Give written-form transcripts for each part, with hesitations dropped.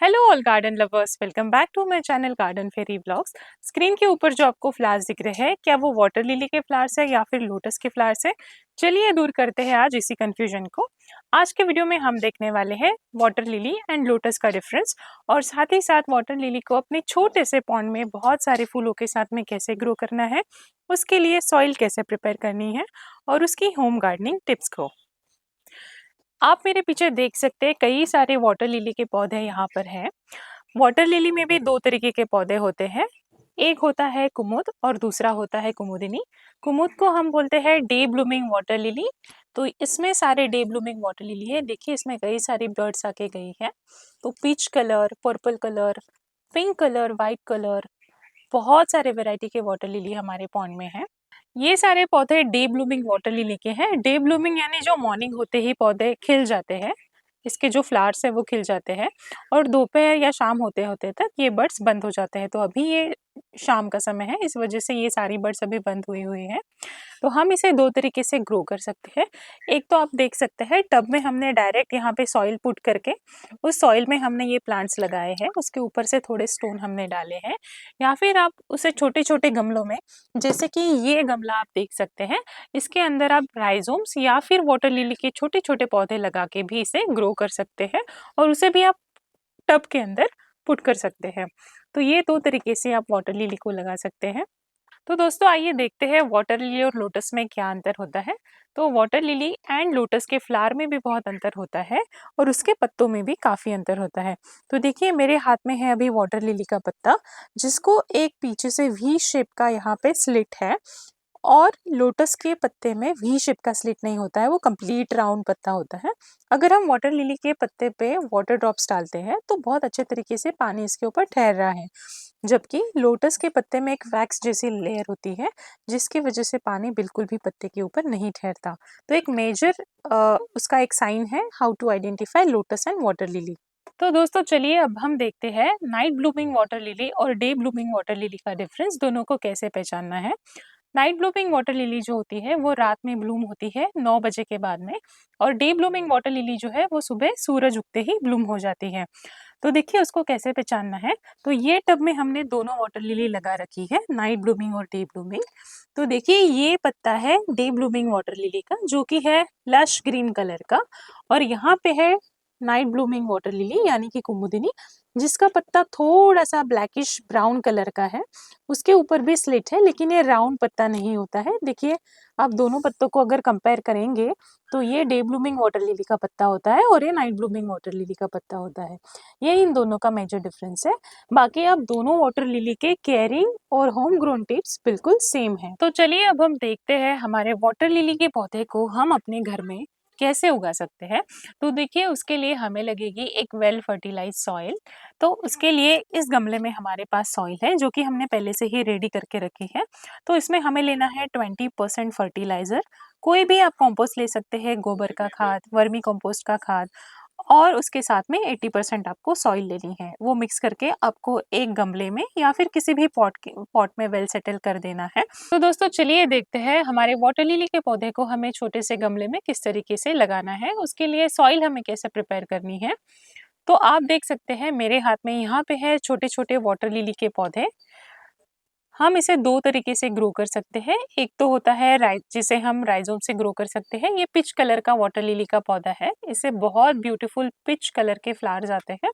Hello all garden lovers, welcome back to my channel garden fairy vlogs. Screen के ऊपर जो आपको flowers दिख रहे हैं, क्या वो वाटर लिली के फ्लावर्स है या फिर लोटस के फ्लावर्स है? चलिए दूर करते हैं आज इसी कंफ्यूजन को। आज के वीडियो में हम देखने वाले हैं वाटर लिली एंड लोटस का डिफरेंस, और साथ ही साथ वाटर लिली को अपने छोटे से पॉन्ड में बहुत सारे फूलों के साथ में कैसे ग्रो करना है, उसके लिए सॉइल कैसे प्रिपेयर करनी है और उसकी होम गार्डनिंग टिप्स को। आप मेरे पीछे देख सकते हैं कई सारे वाटर लिली के पौधे यहाँ पर हैं। वाटर लिली में भी दो तरीके के पौधे होते हैं। एक होता है कुमुद और दूसरा होता है कुमुदिनी। कुमुद को हम बोलते हैं डे ब्लूमिंग वाटर लिली। तो इसमें सारे डे ब्लूमिंग वाटर लिली है। देखिए इसमें कई सारी बर्ड्स आके गई हैं। तो peach colour, purple colour, pink colour, white colour, बहुत सारे वैरायटी के वाटर लिली हमारे पॉन्ड में है। ये सारे पौधे डे ब्लूमिंग वाटर लिली के हैं। डे ब्लूमिंग यानी जो मॉर्निंग होते ही पौधे खिल जाते हैं, इसके जो फ्लावर्स है वो खिल जाते हैं, और दोपहर या शाम होते होते तक ये बर्ड्स बंद हो जाते हैं। तो अभी ये शाम का समय है, इस वजह से ये सारी बर्ड्स अभी बंद हुई हुई हैं। तो हम इसे दो तरीके से ग्रो कर सकते हैं। एक तो आप देख सकते हैं टब में हमने डायरेक्ट यहाँ पे सॉइल पुट करके उस सॉइल में हमने ये प्लांट्स लगाए हैं, उसके ऊपर से थोड़े स्टोन हमने डाले हैं। या फिर आप उसे छोटे छोटे गमलों में, जैसे कि ये गमला आप देख सकते हैं, इसके अंदर आप राइजोम्स या फिर वाटर लिली के छोटे छोटे पौधे लगा के भी इसे ग्रो कर सकते हैं, और उसे भी आप टब के अंदर पुट कर सकते हैं। तो ये दो तरीके से आप वाटर लिली को लगा सकते हैं। तो दोस्तों आइए देखते हैं वाटर लिली और लोटस में क्या अंतर होता है। तो वाटर लिली एंड लोटस के फ्लावर में भी बहुत अंतर होता है, और उसके पत्तों में भी काफ़ी अंतर होता है। तो देखिए मेरे हाथ में है अभी वाटर लिली का पत्ता, जिसको एक पीछे से वी शेप का यहाँ पे स्लिट है, और लोटस के पत्ते में वी शेप का स्लिट नहीं होता है, वो कंप्लीट राउंड पत्ता होता है। अगर हम वाटर लिली के पत्ते पे वाटर ड्रॉप्स डालते हैं तो बहुत अच्छे तरीके से पानी इसके ऊपर ठहर रहा है, जबकि लोटस के पत्ते में एक वैक्स जैसी लेयर होती है, जिसकी वजह से पानी बिल्कुल भी पत्ते के ऊपर नहीं ठहरता। तो एक मेजर उसका एक साइन है how to identify lotus and water lily. तो दोस्तों चलिए अब हम देखते हैं नाइट ब्लूमिंग वाटर लिली और डे ब्लूमिंग वाटर लिली का डिफरेंस, दोनों को कैसे पहचानना है। नाइट ब्लूमिंग वाटर लिली जो होती है वो रात में ब्लूम होती है 9 बजे के बाद में, और डे ब्लूमिंग वाटर लिली जो है वो सुबह सूरज उगते ही ब्लूम हो जाती है। तो देखिए उसको कैसे पहचानना है। तो ये टब में हमने दोनों वाटर लिली लगा रखी है, नाइट ब्लूमिंग और डे ब्लूमिंग। तो देखिए ये पत्ता है डे ब्लूमिंग वाटर लिली का, जो कि है लश ग्रीन कलर का, और यहाँ पे है नाइट ब्लूमिंग वाटर लिली यानी कि कुमुदिनी, जिसका पत्ता थोड़ा सा ब्लैकिश ब्राउन कलर का है। उसके ऊपर भी स्लिट है, लेकिन ये राउंड पत्ता नहीं होता है। देखिए आप दोनों पत्तों को अगर कंपेयर करेंगे तो ये डे ब्लूमिंग वाटर लिली का पत्ता होता है और ये नाइट ब्लूमिंग वाटर लिली का पत्ता होता है। ये इन दोनों का मेजर डिफरेंस है। बाकी आप दोनों वाटर लिली के केयरिंग और होम ग्रोन टिप्स बिल्कुल सेम है। तो चलिए अब हम देखते हैं हमारे वाटर लिली के पौधे को हम अपने घर में कैसे उगा सकते हैं। तो देखिए उसके लिए हमें लगेगी एक वेल फर्टिलाइज सॉइल। तो उसके लिए इस गमले में हमारे पास सॉइल है, जो कि हमने पहले से ही रेडी करके रखी है। तो इसमें हमें लेना है 20% फर्टिलाइजर। कोई भी आप कंपोस्ट ले सकते हैं, गोबर का खाद, वर्मी कंपोस्ट का खाद, और उसके साथ में 80% आपको सॉइल लेनी है। वो मिक्स करके आपको एक गमले में या फिर किसी भी पॉट में वेल सेटल कर देना है। तो दोस्तों चलिए देखते हैं हमारे वाटर लिली के पौधे को हमें छोटे से गमले में किस तरीके से लगाना है, उसके लिए सॉइल हमें कैसे प्रिपेयर करनी है। तो आप देख सकते हैं मेरे हाथ में यहाँ पे है छोटे छोटे वाटर लिली के पौधे। हम इसे दो तरीके से ग्रो कर सकते हैं। एक तो होता है जिसे हम राइजोम से ग्रो कर सकते हैं। ये पिच कलर का वाटर लिली का पौधा है, इससे बहुत ब्यूटीफुल पिच कलर के फ्लावर्स आते हैं।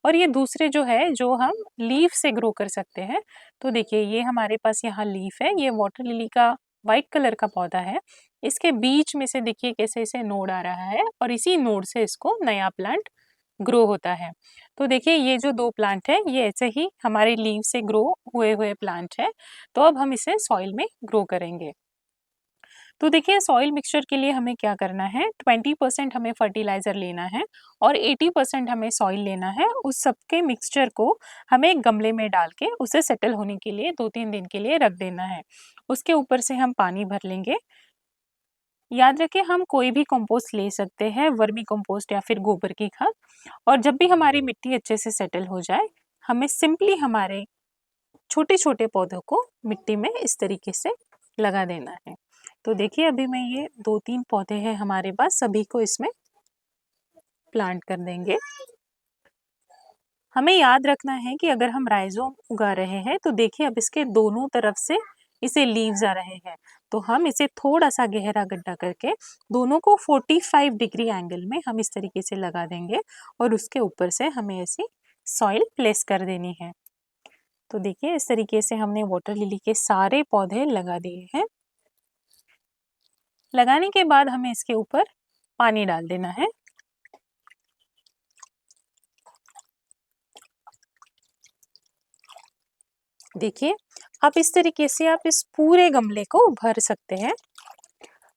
और ये दूसरे जो है जो हम लीफ से ग्रो कर सकते हैं। तो देखिए ये हमारे पास यहाँ लीफ है, ये वाटर लिली का वाइट कलर का पौधा है। इसके बीच में से देखिए कैसे इसे नोड आ रहा है, और इसी नोड से इसको नया प्लांट ग्रो होता है। तो देखिए ये जो दो प्लांट है ये ऐसे ही हमारे लीव से ग्रो हुए हुए प्लांट है। तो अब हम इसे सॉइल में ग्रो करेंगे। तो देखिए सॉइल मिक्सचर के लिए हमें क्या करना है, 20% हमें फर्टिलाइजर लेना है और 80% हमें सॉइल लेना है। उस सबके मिक्सचर को हमें एक गमले में डाल के उसे सेटल होने के लिए 2-3 दिन के लिए रख देना है। उसके ऊपर से हम पानी भर लेंगे। याद रखें हम कोई भी कंपोस्ट ले सकते हैं, वर्मी कंपोस्ट या फिर गोबर की खाद। और जब भी हमारी मिट्टी अच्छे से सेटल हो जाए, हमें सिंपली हमारे छोटे छोटे पौधों को मिट्टी में इस तरीके से लगा देना है। तो देखिए अभी मैं ये 2-3 पौधे हैं हमारे पास, सभी को इसमें प्लांट कर देंगे। हमें याद रखना है कि अगर हम राइजोम उगा रहे हैं तो देखिए अब इसके दोनों तरफ से इसे लीव्स आ रहे हैं, तो हम इसे थोड़ा सा गहरा गड्ढा करके दोनों को 45 डिग्री एंगल में हम इस तरीके से लगा देंगे और उसके ऊपर से हमें ऐसी सॉइल प्लेस कर देनी है। तो देखिए इस तरीके से हमने वाटर लिली के सारे पौधे लगा दिए हैं। लगाने के बाद हमें इसके ऊपर पानी डाल देना है। देखिए आप इस तरीके से आप इस पूरे गमले को भर सकते हैं।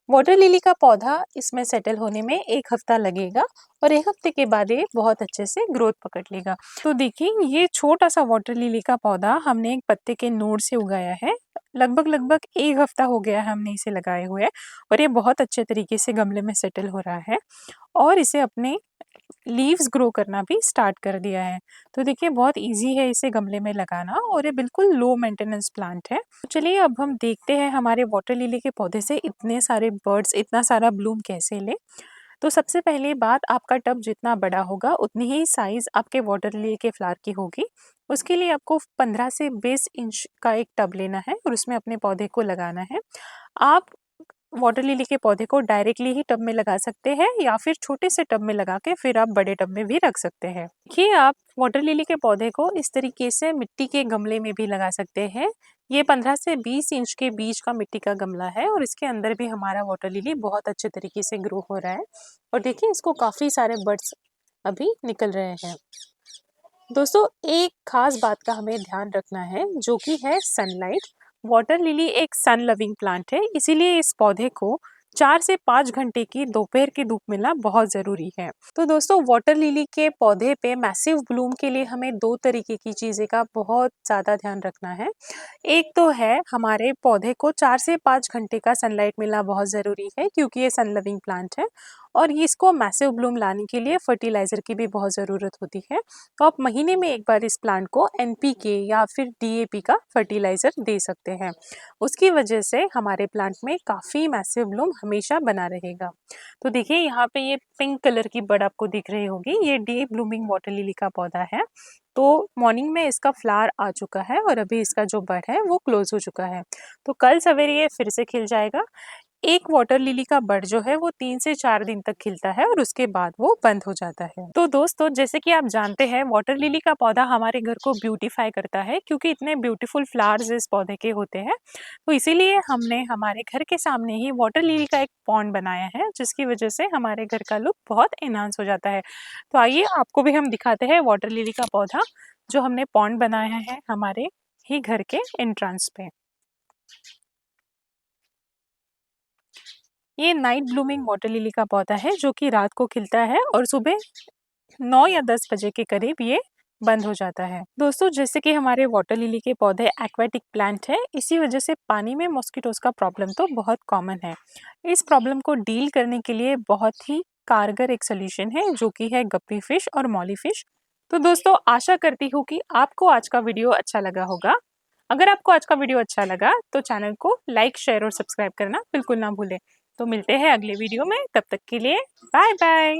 वाटर लिली का पौधा इसमें सेटल होने में 1 हफ्ता लगेगा और 1 हफ्ते के बाद ये बहुत अच्छे से ग्रोथ पकड़ लेगा। तो देखिए ये छोटा सा वाटर लिली का पौधा हमने एक पत्ते के नोड से उगाया है। लगभग 1 हफ्ता हो गया है हमने इसे लगाए हुए और ये बहुत अच्छे तरीके से गमले में सेटल हो रहा है और इसे अपने लीव्स ग्रो करना भी स्टार्ट कर दिया है। तो देखिए बहुत ईज़ी है इसे गमले में लगाना और ये बिल्कुल लो मेंटेनेंस प्लांट है। तो चलिए अब हम देखते हैं हमारे वाटर लिली के पौधे से इतने सारे बर्ड्स, इतना सारा ब्लूम कैसे लें। तो सबसे पहली बात, आपका टब जितना बड़ा होगा उतनी ही साइज़ आपके वाटर लिली के फ्लावर की होगी। उसके लिए आपको 15 से 20 इंच का एक टब लेना है और उसमें अपने पौधे को लगाना है। आप वाटर लिली के पौधे को डायरेक्टली ही टब में लगा सकते हैं या फिर छोटे से टब में लगा के फिर आप बड़े टब में भी रख सकते हैं। देखिए आप वाटर लिली के पौधे को इस तरीके से मिट्टी के गमले में भी लगा सकते हैं। ये 15 से 20 इंच के बीच का मिट्टी का गमला है और इसके अंदर भी हमारा वाटर लिली बहुत अच्छे तरीके से ग्रो हो रहा है और देखिए इसको काफ़ी सारे बड्स अभी निकल रहे हैं। दोस्तों एक खास बात का हमें ध्यान रखना है जो कि है सनलाइट। वाटर लिली एक सन लविंग प्लांट है, इसीलिए इस पौधे को 4 से 5 घंटे की दोपहर की धूप मिलना बहुत ज़रूरी है। तो दोस्तों वाटर लिली के पौधे पे मैसिव ब्लूम के लिए हमें 2 तरीके की चीज़ें का बहुत ज़्यादा ध्यान रखना है। एक तो है हमारे पौधे को 4 से 5 घंटे का सनलाइट मिलना बहुत ज़रूरी है क्योंकि ये सन लविंग प्लांट है और ये इसको मैसिव ब्लूम लाने के लिए फर्टिलाइज़र की भी बहुत ज़रूरत होती है। तो आप महीने में एक बार इस प्लांट को एनपीके या फिर डीएपी का फर्टिलाइज़र दे सकते हैं। उसकी वजह से हमारे प्लांट में काफ़ी मैसिव ब्लूम हमेशा बना रहेगा। तो देखिए यहाँ पे ये पिंक कलर की बड आपको दिख रही होगी, ये डे ब्लूमिंग वाटर लिली का पौधा है। तो मॉर्निंग में इसका फ्लावर आ चुका है और अभी इसका जो बड है वो क्लोज हो चुका है। तो कल सवेरे ये फिर से खिल जाएगा। एक वाटर लिली का बड जो है वो 3 से 4 दिन तक खिलता है और उसके बाद वो बंद हो जाता है। तो दोस्तों जैसे कि आप जानते हैं वाटर लिली का पौधा हमारे घर को ब्यूटीफाई करता है क्योंकि इतने ब्यूटीफुल फ्लावर्स इस पौधे के होते हैं। तो इसीलिए हमने हमारे घर के सामने ही वाटर लिली का एक पॉन्ड बनाया है जिसकी वजह से हमारे घर का लुक बहुत एनहांस हो जाता है। तो आइए आपको भी हम दिखाते हैं वाटर लिली का पौधा जो हमने पॉन्ड बनाया है हमारे ही घर के एंट्रेंस पे। ये नाइट ब्लूमिंग वाटर लिली का पौधा है जो कि रात को खिलता है और सुबह 9 या 10 बजे के करीब ये बंद हो जाता है। दोस्तों जैसे कि हमारे वाटर लिली के पौधे एक्वेटिक प्लांट है, इसी वजह से पानी में मॉस्किटोज का प्रॉब्लम तो बहुत कॉमन है। इस प्रॉब्लम को डील करने के लिए बहुत ही कारगर एक सोल्यूशन है जो कि है गप्पी फिश और मॉली फिश। तो दोस्तों आशा करती हूँ कि आपको आज का वीडियो अच्छा लगा होगा। अगर आपको आज का वीडियो अच्छा लगा तो चैनल को लाइक, शेयर और सब्सक्राइब करना बिल्कुल ना भूलें। तो मिलते हैं अगले वीडियो में, तब तक के लिए बाय बाय।